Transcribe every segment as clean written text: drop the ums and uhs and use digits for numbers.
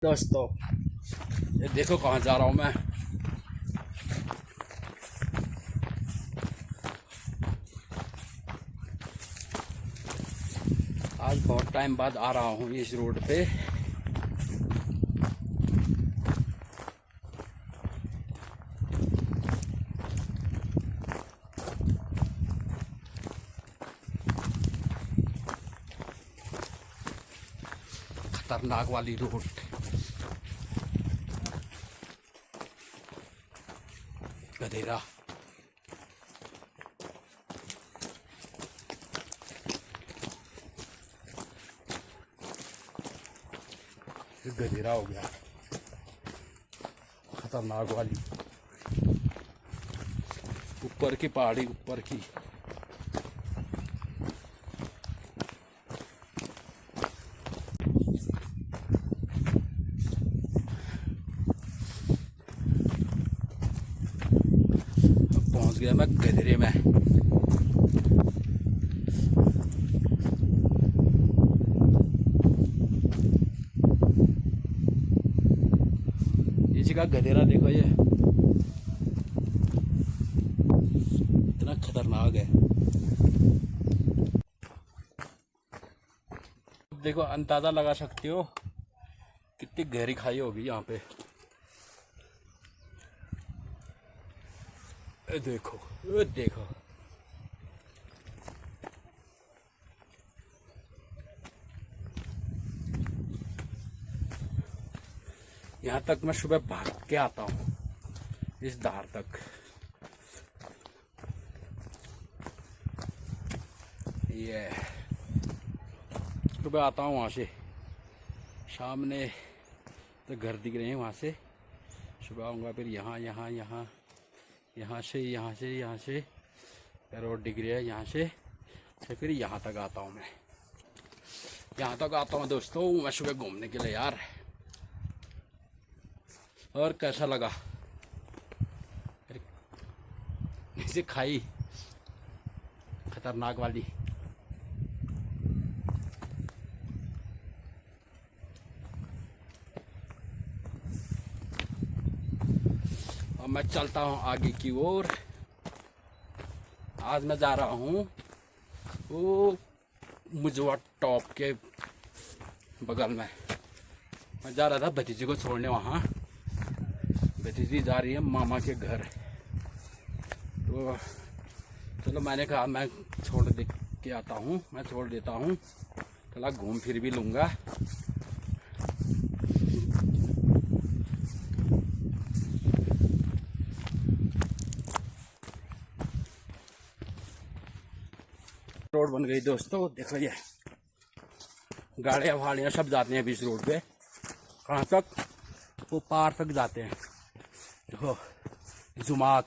दोस्तों ये देखो कहाँ जा रहा हूँ मैं। आज बहुत टाइम बाद आ रहा हूँ इस रोड पे। खतरनाक वाली रोड। गधेरा गधेरा हो गया, खतरनाक वाली। ऊपर की पहाड़ी, ऊपर की। पहुंच गया मैं गधेरे में। इसी का गधेरा देखो, ये इतना खतरनाक है। देखो अंदाजा लगा सकते हो कितनी गहरी खाई होगी यहाँ पे। देखो ये देखो, यहाँ तक मैं सुबह भाग के आता हूँ इस धार तक। ये सुबह आता हूँ वहाँ से, सामने तो घर दिख रहे हैं वहाँ से। सुबह आऊँगा फिर यहाँ यहाँ यहाँ यहाँ से रोड दिख रही है यहाँ से, फिर यहाँ तक आता हूँ मैं। यहाँ तक आता हूँ दोस्तों मैं सुबह घूमने के लिए यार। और कैसा लगा इसे खाई खतरनाक वाली। और मैं चलता हूँ आगे की ओर। आज मैं जा रहा हूँ वो मुजवा टॉप के बगल में। मैं जा रहा था भतीजी को छोड़ने वहाँ। भतीजी जा रही है मामा के घर, तो चलो मैंने कहा मैं छोड़ दे के आता हूँ, मैं छोड़ देता हूँ, थोड़ा घूम फिर भी लूँगा। रोड बन गई दोस्तों, देखो ये गाड़ियाँ वाड़ियाँ सब जाते हैं इस रोड पे। कहाँ तक? वो पार तक जाते हैं। देखो जुमाक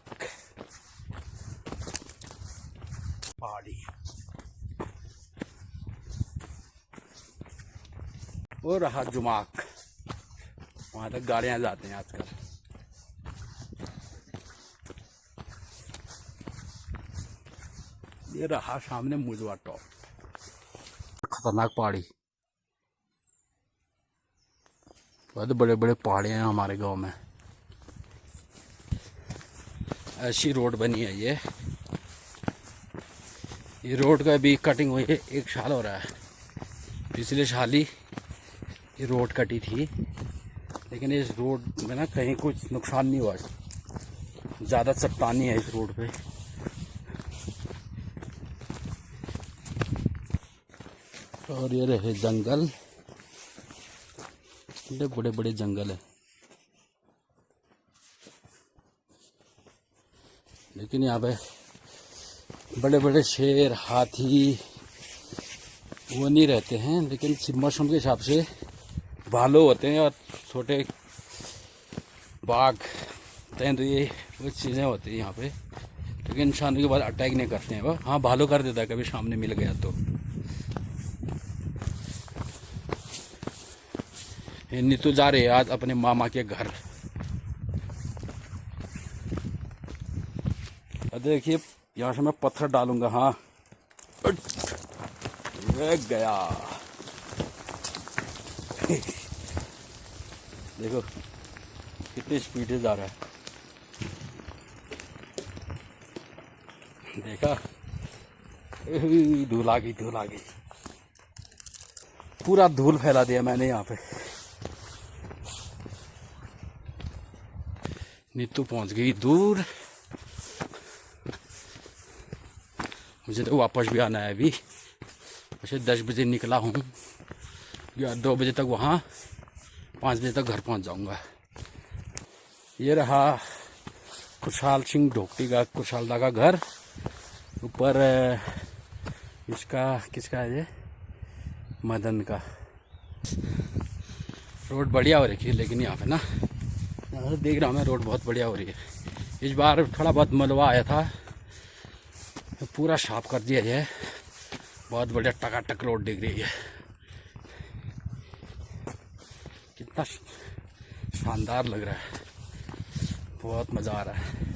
पहाड़ी, वो रहा जुमाक, वहाँ तक गाड़ियाँ जाते हैं आजकल। ये रहा सामने मुजवा टॉप, खतरनाक पहाड़ी। बहुत बड़े बड़े पहाड़े हैं हमारे गांव में। ऐसी रोड बनी है ये रोड का भी कटिंग हुई है, 1 साल हो रहा है। पिछले साल ही ये रोड कटी थी, लेकिन इस रोड में ना कहीं कुछ नुकसान नहीं हुआ। ज़्यादा चट्टानी है इस रोड पे। और ये रहे जंगल, बड़े बड़े जंगल है, लेकिन यहाँ पे बड़े बड़े शेर, हाथी वो नहीं रहते हैं, लेकिन मौसम के हिसाब से भालू होते हैं और छोटे बाघ, तेंदुए, वो चीज़ें होती हैं यहाँ पे। लेकिन इंसान के बाद अटैक नहीं करते हैं वो। हाँ भालू कर देता है कभी सामने मिल गया तो। नीतू जा रहे हैं आज अपने मामा के घर। देखिए यहाँ से मैं पत्थर डालूंगा। हाँ गया देखो कितनी स्पीड से जा रहा है, देखा। धूल आ गई, धूल आ गई, पूरा धूल फैला दिया मैंने यहाँ पे। नीतू पहुंच गई दूर, मुझे तो वापस भी आना है अभी। वैसे 10 बजे निकला हूँ, या 2 बजे तक वहाँ, 5 बजे तक घर पहुँच जाऊँगा। ये रहा खुशहाल सिंह ढोकटी का, खुशहालदा का घर। ऊपर इसका किसका है ये, मदन का। रोड बढ़िया हो रही है लेकिन यहाँ पे ना, यहाँ से देख रहा हूँ मैं, रोड बहुत बढ़िया हो रही है। इस बार थोड़ा बहुत मलबा आया था, तो पूरा साफ कर दिया है। बहुत बढ़िया टकाटक रोड दिख रही है, कितना शानदार लग रहा है, बहुत मज़ा आ रहा है।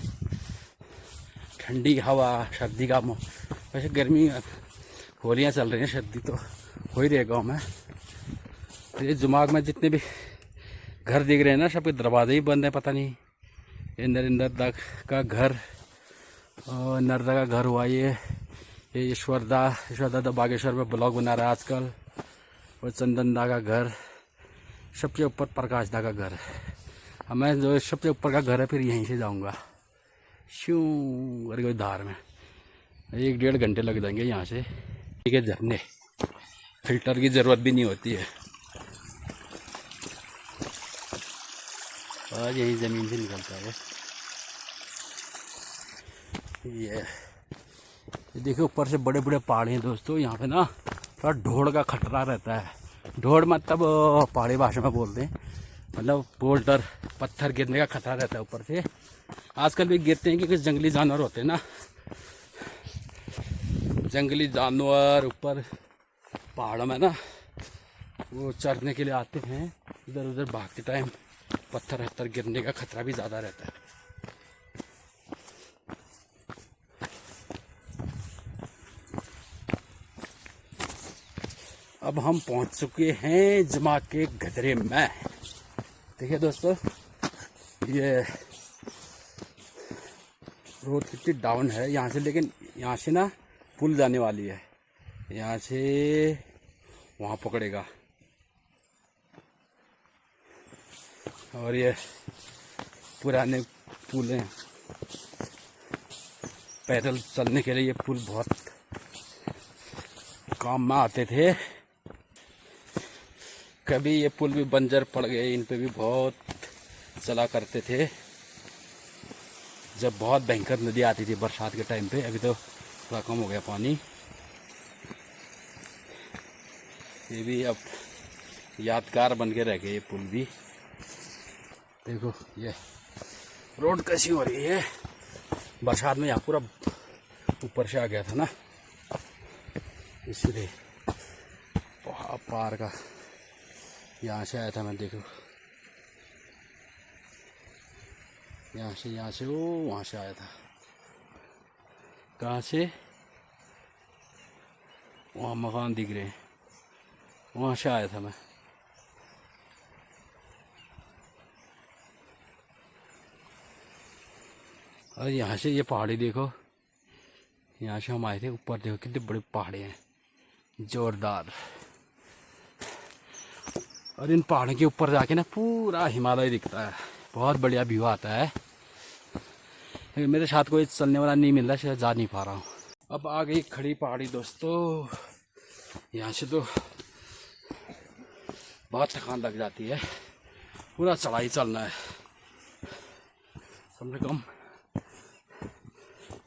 ठंडी हवा, सर्दी का वैसे गर्मी, होलियाँ चल रही हैं, सर्दी तो हो ही रही है गाँव में। ये दिमाग में जितने भी घर दिख रहे हैं ना, सबके दरवाजे ही बंद है, पता नहीं। ये नरेंद्र दा का घर और नर्दा का घर हुआ, ये ईश्वर दा बागेश्वर में ब्लॉग बना रहा है आजकल। और चंदन दा का घर, सबसे ऊपर प्रकाश दा का घर है। अब मैं जो सबसे ऊपर का घर है, फिर यहीं से जाऊंगा शू करके धार में। 1-1.5 घंटे लग जाएंगे यहाँ से। ठीक है, झरने, फिल्टर की ज़रूरत भी नहीं होती है। आज यही ज़मीन से निकलता है ये देखिए, ऊपर से बड़े बड़े पहाड़ हैं दोस्तों। यहाँ पे ना थोड़ा ढोड़ का खतरा रहता है। ढोड़ मतलब पहाड़ी भाषा में बोलते हैं, मतलब बोल्डर, पत्थर गिरने का खतरा रहता है ऊपर से। आजकल भी गिरते हैं क्योंकि जंगली जानवर होते हैं ना, जंगली जानवर ऊपर पहाड़ों में ना वो चरने के लिए आते हैं। इधर उधर भागते टाइम पत्थर वत्थर गिरने का खतरा भी ज़्यादा रहता है। अब हम पहुंच चुके हैं जमा के गदरे में। देखिए दोस्तों, ये रोड कितनी डाउन है यहाँ से, लेकिन यहाँ से ना पुल जाने वाली है, यहाँ से वहाँ पकड़ेगा। और ये पुराने पुल हैं, पैदल चलने के लिए ये पुल बहुत काम में आते थे। कभी ये पुल भी बंजर पड़ गए, इन पे भी बहुत चला करते थे जब बहुत भयंकर नदी आती थी बरसात के टाइम पे। अभी तो थोड़ा कम हो गया पानी। ये भी अब यादगार बन के रह गए ये पुल भी। देखो ये रोड कैसी हो रही है, बरसात में यहाँ पूरा ऊपर से आ गया था ना, इसलिए पार का यहाँ से आया था मैं। देखो यहाँ से वो वहाँ से आया था। कहाँ से? वहाँ मकान दिख रहे हैं, वहाँ से आया था मैं। और यहाँ से ये पहाड़ी देखो, यहाँ से हम आए थे। ऊपर देखो कितने बड़े पहाड़ी हैं, जोरदार। और इन पहाड़ों के ऊपर जाके ना पूरा हिमालय दिखता है, बहुत बढ़िया व्यू आता है। मेरे साथ कोई चलने वाला नहीं मिल रहा, शायद जा नहीं पा रहा हूँ। अब आ गई खड़ी पहाड़ी दोस्तों। यहाँ से तो बहुत थकान लग जाती है, पूरा चढ़ाई चलना है, कम से कम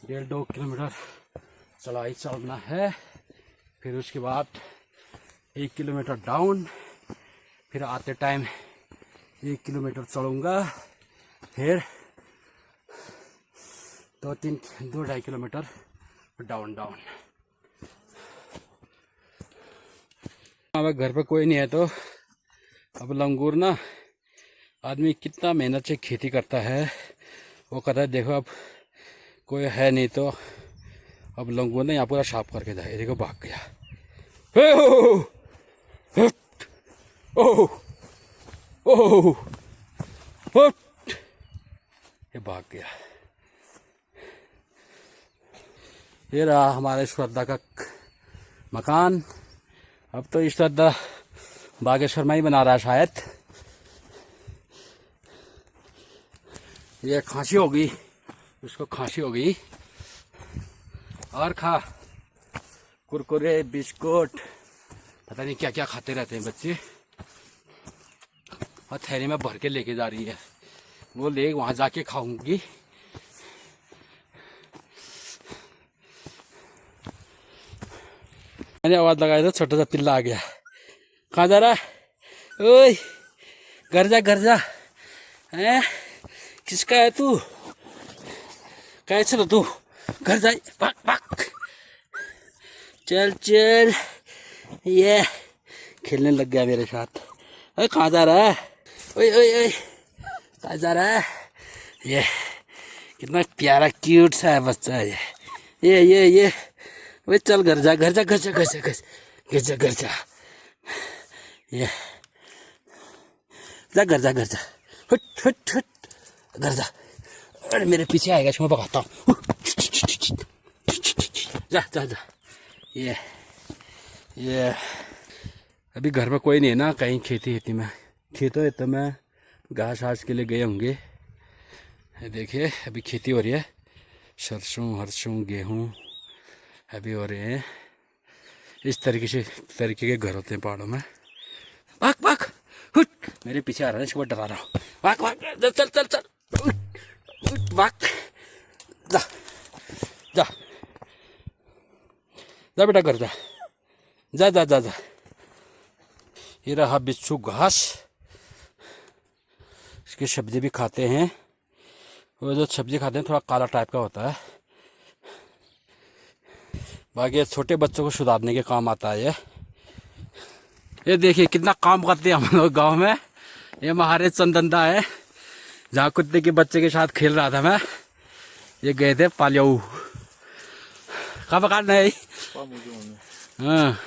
1.5-2 किलोमीटर चढ़ाई चलना है। फिर उसके बाद 1 किलोमीटर डाउन, फिर आते टाइम 1 किलोमीटर चढ़ूँगा, फिर 2-2.5 किलोमीटर डाउन। अब घर पे कोई नहीं है तो अब लंगूर ना आदमी कितना मेहनत से खेती करता है, वो कहता है देखो अब कोई है नहीं तो अब लंगूर ने यहाँ पूरा साफ करके जाए। देखो भाग गया। ओह उठ, ये भाग गया। ये रहा हमारे श्रद्धा का मकान। अब तो श्रद्धा बागेश्वर में ही बना रहा है शायद। ये खांसी हो गई, उसको खांसी हो गई। और खा कुरकुरे बिस्कुट, पता नहीं क्या क्या खाते रहते हैं बच्चे। और थैली में भर के लेके जा रही है, वो ले वहां जाके खाऊंगी। मैंने आवाज लगाई तो छोटा सा पिल्ला आ गया। कहाँ जा रहा है? ओए घर जा घर जा। हैं किसका है तू? कैसे लो तू? घर जा, भाग भाग। चल चल, ये खेलने लग गया मेरे साथ। अरे कहाँ जा रहा है? ओए ओए ओए, कहाँ जा रहा है? ये कितना प्यारा क्यूट सा है बच्चा है ये। वे चल घर जा घर जा घर जा घर जा घर जा घर जा। ये जा घर जा घर जा, हट हट हट, घर जा। अरे मेरे पीछे आएगा, मैं भगाता हूँ। जा जा जा। ये अभी घर में कोई नहीं है ना, कहीं खेती में, खेतों में घास घास के लिए गए होंगे। देखिए अभी खेती हो रही है, सरसों हरसों गेहूँ अभी हो रहे हैं। इस तरीके के घर होते हैं पहाड़ों में। भाग भाग, हुट, मेरे पीछे आ रहा है, इसको डरा रहा हूँ। भाग भाग, चल चल चल, उठ भाग, जा जा जा बेटा घर जा जा जा जा जा। ये रहा बिच्छू घास, इसकी सब्जी भी खाते हैं। वो जो सब्जी खाते हैं थोड़ा काला टाइप का होता है। बाकी छोटे बच्चों को सुधारने के काम आता है ये देखिए कितना काम करते हैं हम लोग गांव में। ये हमारे चंदनदा है, जहाँ कुत्ते के बच्चे के साथ खेल रहा था मैं। ये गए थे पालियाऊ, कब काटना है? हाँ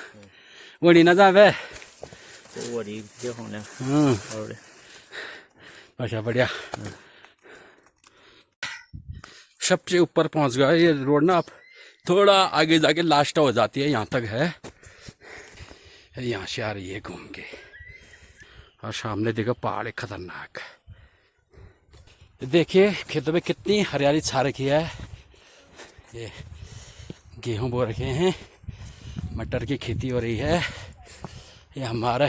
वही ना जा वे। अच्छा बढ़िया, सबसे ऊपर पहुंच गया। ये रोड ना अब थोड़ा आगे जाके लास्ट हो जाती है, यहाँ तक है। यहाँ से आ रही है घूम के, और सामने देखो पहाड़ है खतरनाक। देखिए खेतों में कितनी हरियाली छा रखी है। ये गेहूं बो रखे हैं, मटर की खेती हो रही है। ये हमारा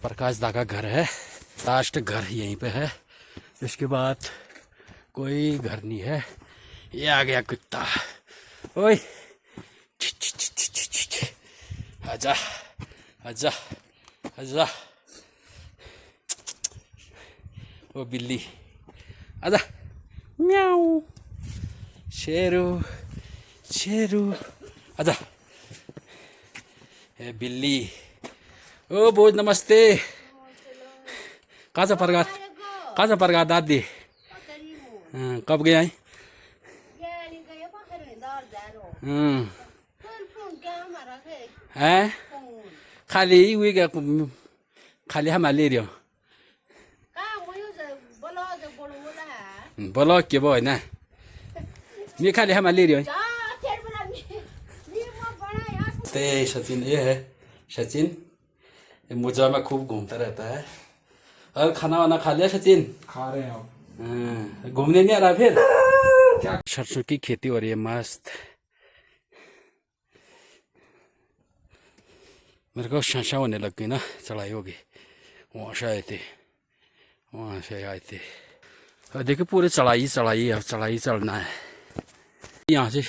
प्रकाश दा का घर है, लास्ट घर यहीं पे है। इसके बाद कोई घर नहीं है। ये आ गया कुत्ता, ओए आजा आजा आजा। वो बिल्ली आजा, म्याऊ। शेरू शेरू आजा। ये बिल्ली, ओ बोझ नमस्ते। कहाँ से परगा दादी? हाँ, कब गया है? हैं खाली हुई क्या? खाली हम ले रहे हो बोलो के बोय ना, मैं खाली हम ले रही हूँ। ते सचिन ये है, सचिन ये मुझा में खूब घूमता रहता है। और खाना वाना खा लिया सचिन? खा रहे हैं आप? घूमने नहीं आ रहा फिर? क्या सरसों की खेती हो रही है मस्त। मेरे को शशा होने लग गई ना, चढ़ाई होगी। वहाँ से आए थे, वहाँ से आए थे। और देखिए पूरे चढ़ाई चढ़ाई, अब चढ़ाई चढ़ना है। यहाँ से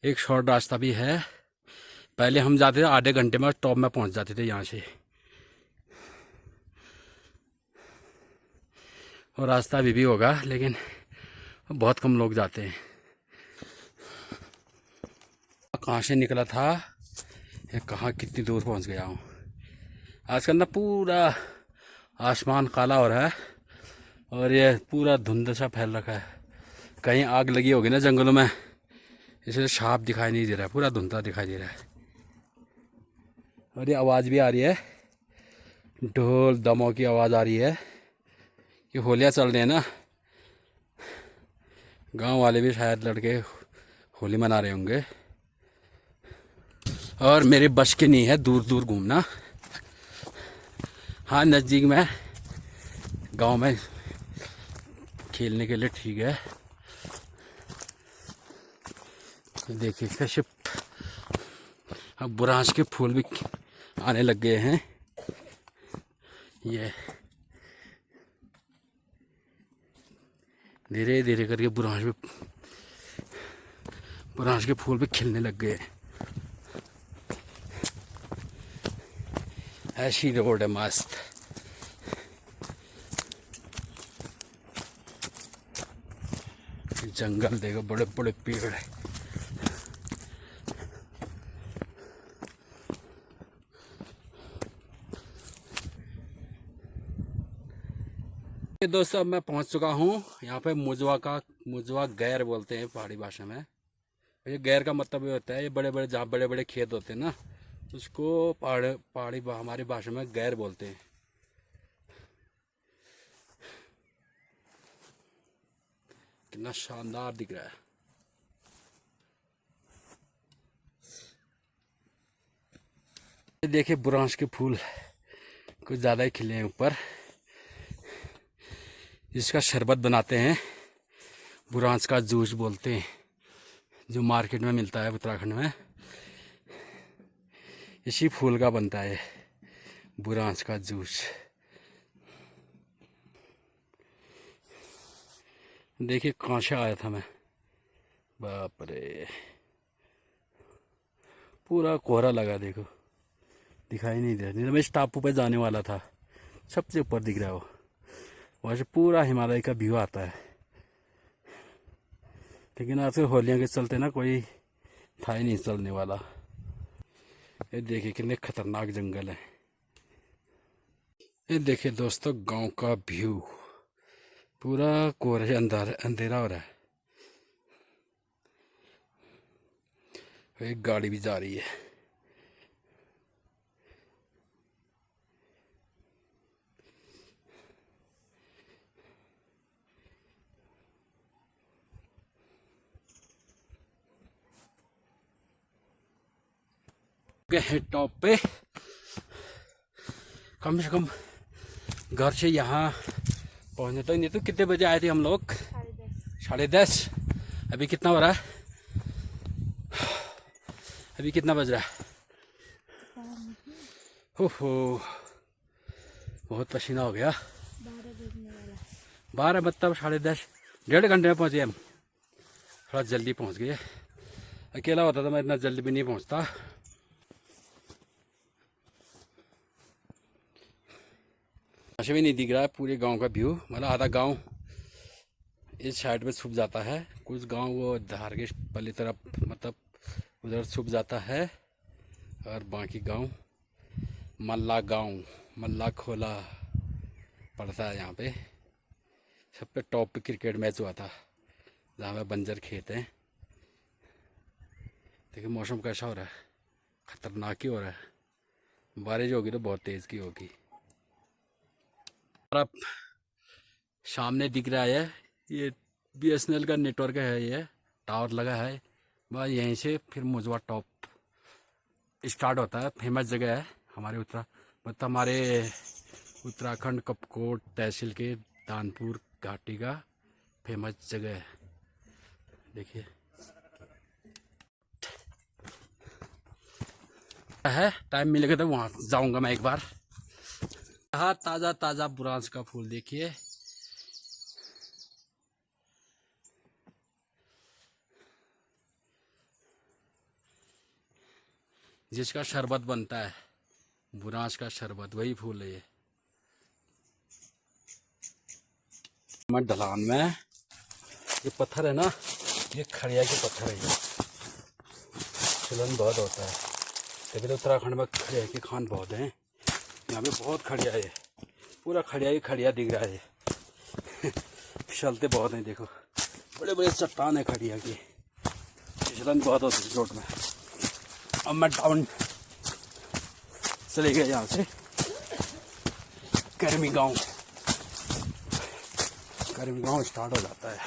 एक शॉर्ट रास्ता भी है। पहले हम जाते थे आधे घंटे में टॉप में पहुँच जाते थे यहाँ से। और रास्ता अभी भी होगा, लेकिन बहुत कम लोग जाते हैं। कहाँ से निकला था, ये कहाँ कितनी दूर पहुँच गया हूँ। आजकल ना पूरा आसमान काला हो रहा है, और ये पूरा धुंध सा फैल रखा है। कहीं आग लगी होगी ना जंगलों में, इसलिए साफ दिखाई नहीं दे रहा है, पूरा धुंधला दिखाई दे रहा है। और ये आवाज़ भी आ रही है, ढोल दमों की आवाज़ आ रही है। ये होलियाँ चल रही है ना, गांव वाले भी शायद लड़के होली मना रहे होंगे। और मेरे बस के नहीं है दूर दूर घूमना। हाँ, नज़दीक में गांव में खेलने के लिए ठीक है। देखिए कैसे अब बुरांश के फूल भी आने लग गए हैं। ये धीरे धीरे करके बुरांश के फूल भी खिलने लग गए। ऐसी रोड है मस्त। जंगल देखो, बड़े बड़े पेड़ है। दोस्तों अब मैं पहुंच चुका हूं यहाँ पे मुजवा गैर बोलते हैं पहाड़ी भाषा में। ये गैर का मतलब ये होता है, ये बड़े बड़े जहाँ बड़े बड़े खेत होते हैं ना, उसको हमारी भाषा में गैर बोलते हैं। कितना शानदार दिख रहा है। ये देखिए बुरांश के फूल कुछ ज़्यादा ही खिले हैं ऊपर। इसका शरबत बनाते हैं, बुरांश का जूस बोलते हैं, जो मार्केट में मिलता है उत्तराखंड में। इसी फूल का बनता है बुरांश का जूस। देखिए कहाँ से आया था मैं, बाप रे, पूरा कोहरा लगा, देखो दिखाई नहीं दे रहा। नहीं तो मैं इस टापू पे जाने वाला था, सबसे ऊपर दिख रहा है वो। वहाँ से पूरा हिमालय का व्यू आता है। लेकिन आज से होलियाँ के चलते ना कोई था ही नहीं चलने वाला। ये देखिए कितने खतरनाक जंगल है। ये देखिए दोस्तों गांव का व्यू, पूरा कोहरे से अंधेरा हो रहा है। एक गाड़ी भी जा रही है। है टॉप पे, कम से कम घर से यहाँ पहुँचने तो नहीं तो कितने बजे आए थे हम लोग? 10:30। अभी कितना हो रहा है? अभी कितना बज रहा है? ओहो, बहुत पसीना हो गया। 12 मतलब 10:30, 1.5 घंटे में पहुँचे हम। थोड़ा जल्दी पहुँच गए। अकेला होता तो मैं इतना जल्दी भी नहीं पहुँचता। भी नहीं दिख रहा है पूरे गांव का व्यू, मतलब आधा गांव इस साइड में छुप जाता है, कुछ गांव वो धार के पल्ली तरफ मतलब उधर छुप जाता है, और बाकी गांव मल्ला खोला पड़ता है। यहाँ पे सब पे टॉप पे क्रिकेट मैच हुआ था, जहाँ पे बंजर खेत हैं। देखिए मौसम कैसा हो रहा है, खतरनाक ही हो रहा है। बारिश होगी तो बहुत तेज़ की होगी। अब सामने दिख रहा है ये BSNL का नेटवर्क है, ये टावर लगा है। बस यहीं से फिर मुजवा टॉप स्टार्ट होता है। फेमस जगह है हमारे हमारे उत्तराखंड कपकोट तहसील के दानपुर घाटी का फेमस जगह है। देखिए है, टाइम मिलेगा तो वहाँ जाऊँगा मैं एक बार। हाँ, ताज़ा ताज़ा बुरांश का फूल देखिए। जिसका शरबत बनता है, बुरांश का शरबत, वही फूल है ये। मैं ढलान में ये पत्थर है ना, ये खड़िया के पत्थर है। ये चलन बहुत होता है, लेकिन उत्तराखंड में खड़िया की खान बहुत हैं। यहाँ पे बहुत खड़िया है, पूरा खड़िया ही खड़िया दिख रहा है। फिसलते बहुत हैं, देखो बड़े बड़े चट्टान है खड़िया की, फिसलन बहुत होती है रोड में। अब मैं टाउन चले गए यहाँ से, कर्मी गांव। कर्मी गाँव स्टार्ट हो जाता है।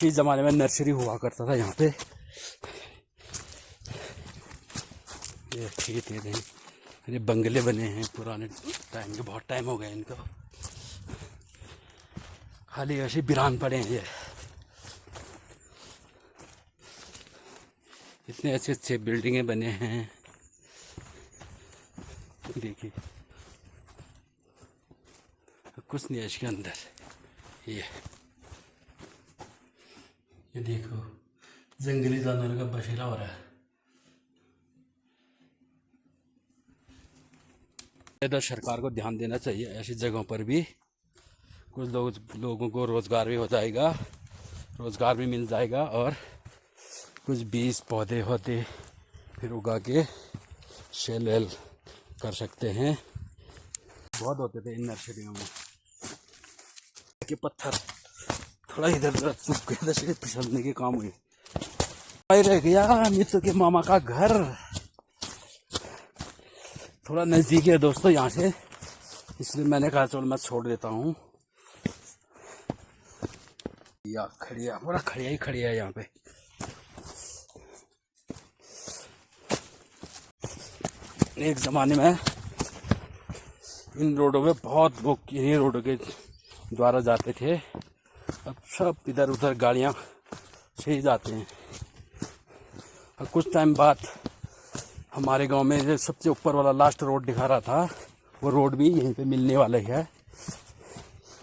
इस जमाने में नर्सरी हुआ करता था यहाँ पे। ये खेत है, ये बंगले बने हैं पुराने टाइम के, बहुत टाइम हो गए इनको, खाली ऐसे वीरान पड़े हैं ये। इतने अच्छे अच्छे बिल्डिंगें बने हैं, देखिए कुछ नहीं है इसके अंदर। ये देखो जंगली जानवरों का बसेरा हो रहा है। इधर सरकार को ध्यान देना चाहिए, ऐसी जगहों पर भी कुछ लोगों को रोज़गार भी हो जाएगा, रोज़गार भी मिल जाएगा, और कुछ बीज पौधे होते फिर उगा के सेल वेल कर सकते हैं। बहुत होते थे इन नर्सरियों में के पत्थर, थोड़ा इधर उधर चुप गए तो फिसलने के काम हुए। रह गया मित्र के मामा का घर, थोड़ा नज़दीक है दोस्तों यहाँ से, इसलिए मैंने कहा चलो मैं छोड़ देता हूँ। या खड़िया, पूरा खड़िया ही खड़िया है यहाँ पे। एक ज़माने में इन रोडों में बहुत लोग इन्हीं रोडों के द्वारा जाते थे, अब सब इधर उधर गाड़ियाँ से ही जाते हैं। और कुछ टाइम बाद हमारे गांव में जो सबसे ऊपर वाला लास्ट रोड दिखा रहा था, वो रोड भी यहीं पे मिलने वाला ही है।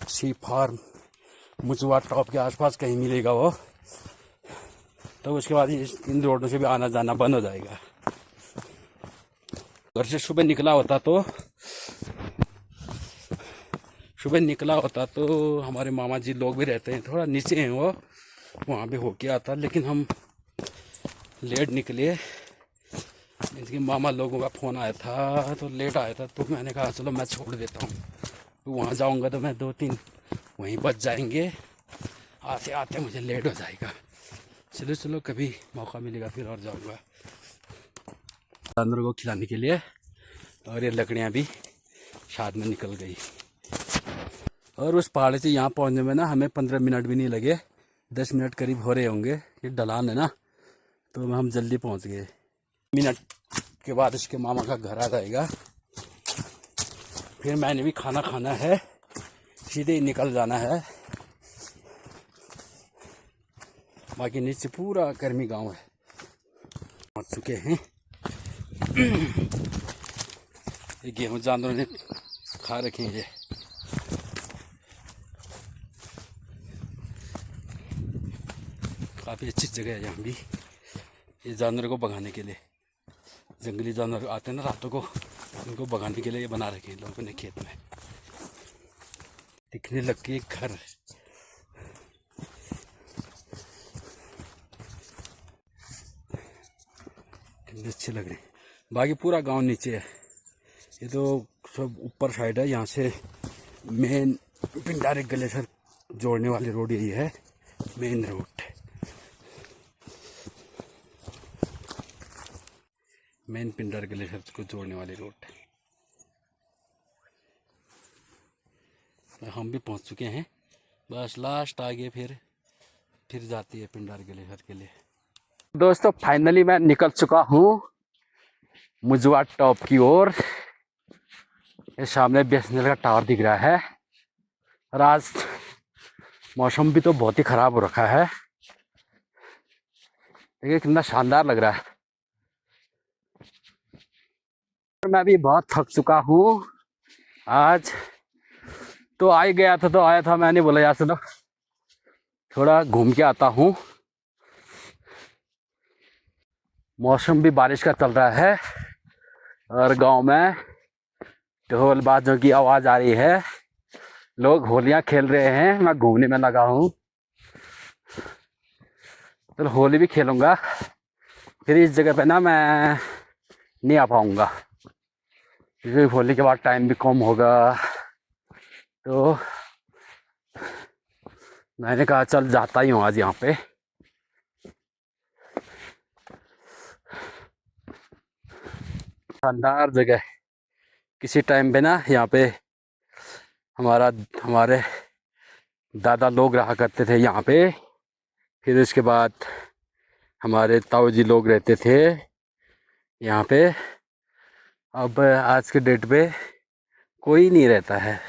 सी फार्म मुचवा टॉप के आसपास कहीं मिलेगा वो, तो उसके बाद इन रोडों से भी आना जाना बंद हो जाएगा। घर से सुबह निकला होता तो हमारे मामा जी लोग भी रहते हैं, थोड़ा नीचे हैं वो, वहाँ भी होके आता, लेकिन हम लेट निकले। इनके मामा लोगों का फ़ोन आया था तो लेट आया था, तो मैंने कहा चलो मैं छोड़ देता हूँ, तो वहाँ जाऊँगा तो मैं 2-3 वहीं बच जाएंगे, आते आते मुझे लेट हो जाएगा। चलो कभी मौका मिलेगा फिर और जाऊँगा जानवरों को खिलाने के लिए। और ये लकड़ियाँ भी साथ में निकल गई। और उस पहाड़ से यहाँ पहुँचने में ना हमें 15 मिनट भी नहीं लगे, 10 मिनट करीब हो रहे होंगे। ये ढलान है ना, तो हम जल्दी पहुँच गए। मिनट के बाद इसके मामा का घर आ जाएगा, फिर मैंने भी खाना खाना है, सीधे ही निकल जाना है। बाकी नीचे पूरा कर्मी गांव है, पहुँच चुके हैं। ये गेहूँ जानवरों ने खा रखे हैं। काफ़ी अच्छी जगह है यहाँ भी, ये जानवरों को भगाने के लिए। जंगली जानवर आते हैं ना रातों को, उनको भगाने के लिए ये बना रखे हैं लोगों ने खेत में। दिखने लग के घर, कितने अच्छे लग रहे हैं। बाकी पूरा गांव नीचे है, ये तो सब ऊपर साइड है। यहाँ से मेन पिंडारी ग्लेशियर जोड़ने वाली रोड यही है, main road, main Pindari glacier को जोड़ने वाली रोड। हम भी पहुंच चुके हैं, बस लास्ट आगे फिर जाती है पिंडारी ग्लेशियर के लिए। दोस्तों फाइनली मैं निकल चुका हूँ मुजवा टॉप की ओर। ये सामने बीएसएनएल का टावर दिख रहा है, और आज मौसम भी तो बहुत ही खराब हो रखा है। देखिए कितना शानदार लग रहा है। मैं भी बहुत थक चुका हूँ आज, तो आ ही गया था, तो आया था, मैंने बोला यार चलो थोड़ा घूम के आता हूँ। मौसम भी बारिश का चल रहा है, और गांव में ढोल बाजों की आवाज़ आ रही है, लोग होलियाँ खेल रहे हैं। मैं घूमने में लगा हूँ, तो होली भी खेलूँगा। फिर इस जगह पे ना मैं नहीं आ पाऊँगा, क्योंकि होली के बाद टाइम भी कम होगा, तो मैंने कहा चल जाता ही हूँ आज यहाँ पे। शानदार जगह। किसी टाइम पे ना यहाँ पे हमारे दादा लोग रहा करते थे यहाँ पे। फिर उसके बाद हमारे ताऊ जी लोग रहते थे यहाँ पे। अब आज के डेट पे कोई नहीं रहता है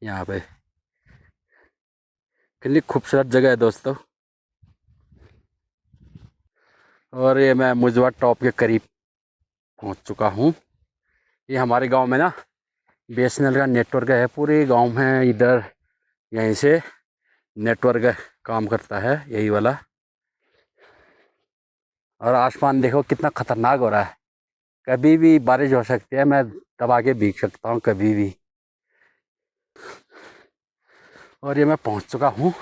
यहाँ पे। कितनी खूबसूरत जगह है दोस्तों। और ये मैं मुजवा टॉप के करीब पहुँच चुका हूँ। ये हमारे गांव में ना BSNL का नेटवर्क है, पूरे गांव में इधर यहीं से नेटवर्क काम करता है, यही वाला। और आसमान देखो कितना खतरनाक हो रहा है, कभी भी बारिश हो सकती है, मैं दबा के भीग सकता हूँ कभी भी। और ये मैं पहुँच चुका हूँ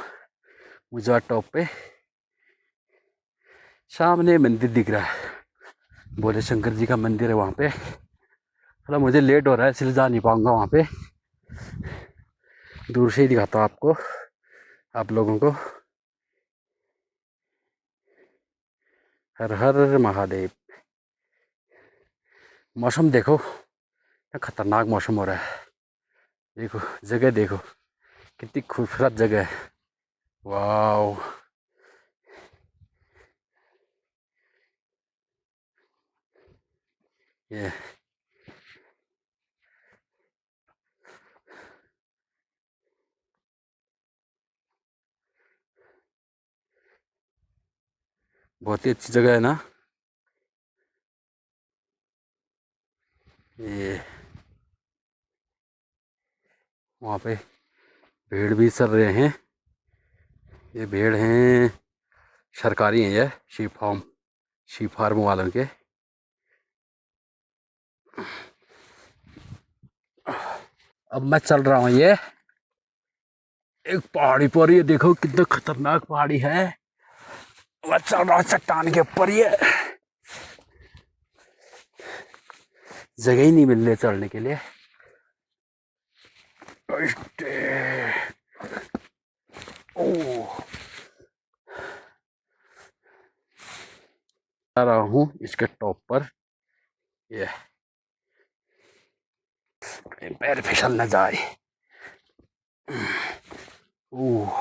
मुजवा टॉप पे। सामने मंदिर दिख रहा है, भोले शंकर जी का मंदिर है वहाँ पे। थोड़ा मुझे लेट हो रहा है इसलिए जा नहीं पाऊँगा वहाँ पे। दूर से ही दिखाता हूँ आपको, आप लोगों को। हर हर महादेव। मौसम देखो क्या खतरनाक मौसम हो रहा है। देखो जगह देखो कितनी खूबसूरत जगह है। वाओ। ये बहुत ही अच्छी जगह है ना। ये वहाँ पे भेड़ भी चल रहे हैं। ये भेड़ हैं, सरकारी हैं ये, शी फार्म वालों के। अब मैं चल रहा हूँ ये एक पहाड़ी पर। ये देखो कितना खतरनाक पहाड़ी है। मैं चल रहा हूँ चट्टान के ऊपर। ये जगह ही नहीं मिल रही चढ़ने के लिए। ओह, आ रहा हूँ इसके टॉप पर। ये पैर फिसल न जाए। ओह,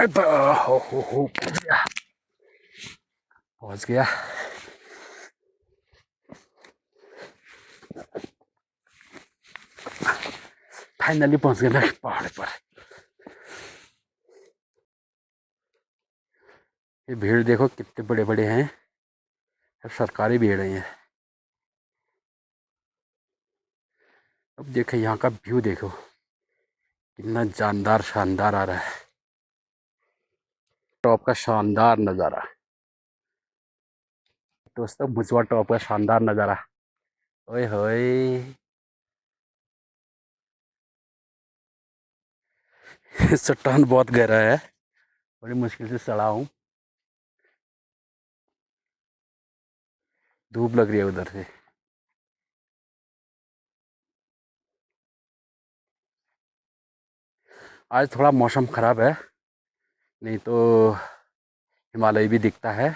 हो पहुंच गया। फाइनली पहुंच गया पहाड़ पर। ये भीड़ देखो कितने बड़े बड़े हैं, सब सरकारी भीड़ है ये। अब देखो यहाँ का व्यू देखो कितना जानदार शानदार आ रहा है। टॉप का शानदार नज़ारा दोस्तों, मुजवा टॉप का शानदार नज़ारा। ओए होए। चट्टान बहुत गहरा है, बड़ी मुश्किल से चढ़ा हूँ। धूप लग रही है उधर से। आज थोड़ा मौसम ख़राब है, नहीं तो हिमालय भी दिखता है।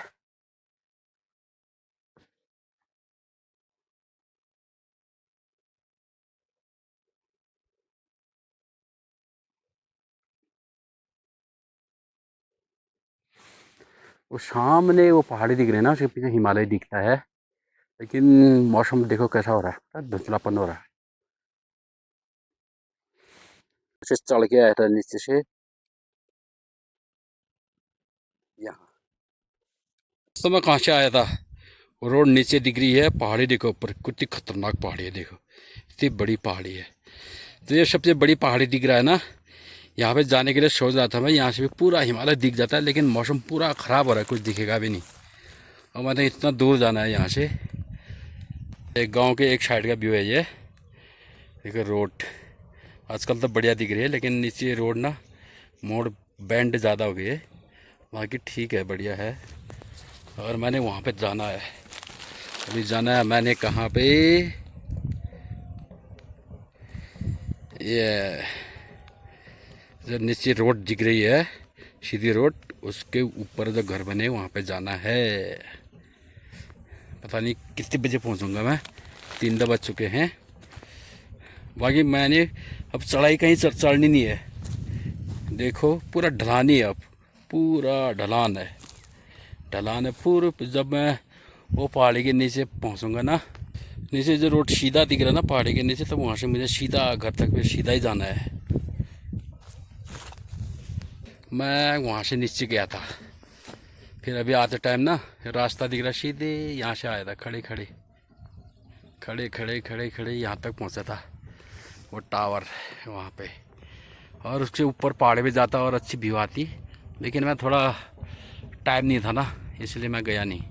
वो सामने वो पहाड़ी दिख रहे हैं ना, उसके पीछे हिमालय दिखता है। लेकिन मौसम देखो कैसा हो रहा है, धुंधलापन हो रहा है। ऐसे चढ़ के आया था नीचे से यहाँ। तो मैं कहाँ से आया था, रोड नीचे दिख रही है, पहाड़ी देखो ऊपर कितनी खतरनाक पहाड़ी है। देखो इतनी बड़ी पहाड़ी है। तो ये सबसे बड़ी पहाड़ी दिख रहा है ना, यहाँ पे जाने के लिए सोच रहा था मैं। यहाँ से भी पूरा हिमालय दिख जाता है, लेकिन मौसम पूरा ख़राब हो रहा है, कुछ दिखेगा भी नहीं। और मैंने इतना दूर जाना है यहाँ से। एक गांव के एक साइड का व्यू है ये। देखो रोड आजकल तो बढ़िया दिख रही है, लेकिन नीचे रोड ना मोड़ बैंड ज़्यादा हो गई है। बाकी ठीक है, बढ़िया है। और मैंने वहाँ पे जाना है, अभी जाना है मैंने कहाँ पे, ये जो नीचे रोड दिख रही है, सीधी रोड, उसके ऊपर जो घर बने वहाँ पे जाना है। पता नहीं कितने बजे पहुँचूँगा मैं, 3 बज चुके हैं। बाकी मैंने अब चढ़ाई कहीं चढ़नी नहीं है। देखो पूरा ढलान ही है, अब पूरा ढलान है, ढलान है पूरा। जब मैं वो पहाड़ी के नीचे पहुँचूँगा ना, नीचे जो रोड सीधा दिख रहा है ना पहाड़ी के नीचे, तो वहाँ से मुझे सीधा घर तक फिर सीधा ही जाना है। मैं वहाँ से नीचे गया था, फिर अभी आते टाइम ना रास्ता दिख रहा सीधे, यहाँ से आया था खड़े खड़े यहाँ तक पहुँचा था, वो टावर वहाँ पे। और उसके ऊपर पहाड़ पे जाता और अच्छी व्यू आती, लेकिन मैं थोड़ा टाइम नहीं था ना, इसलिए मैं गया नहीं।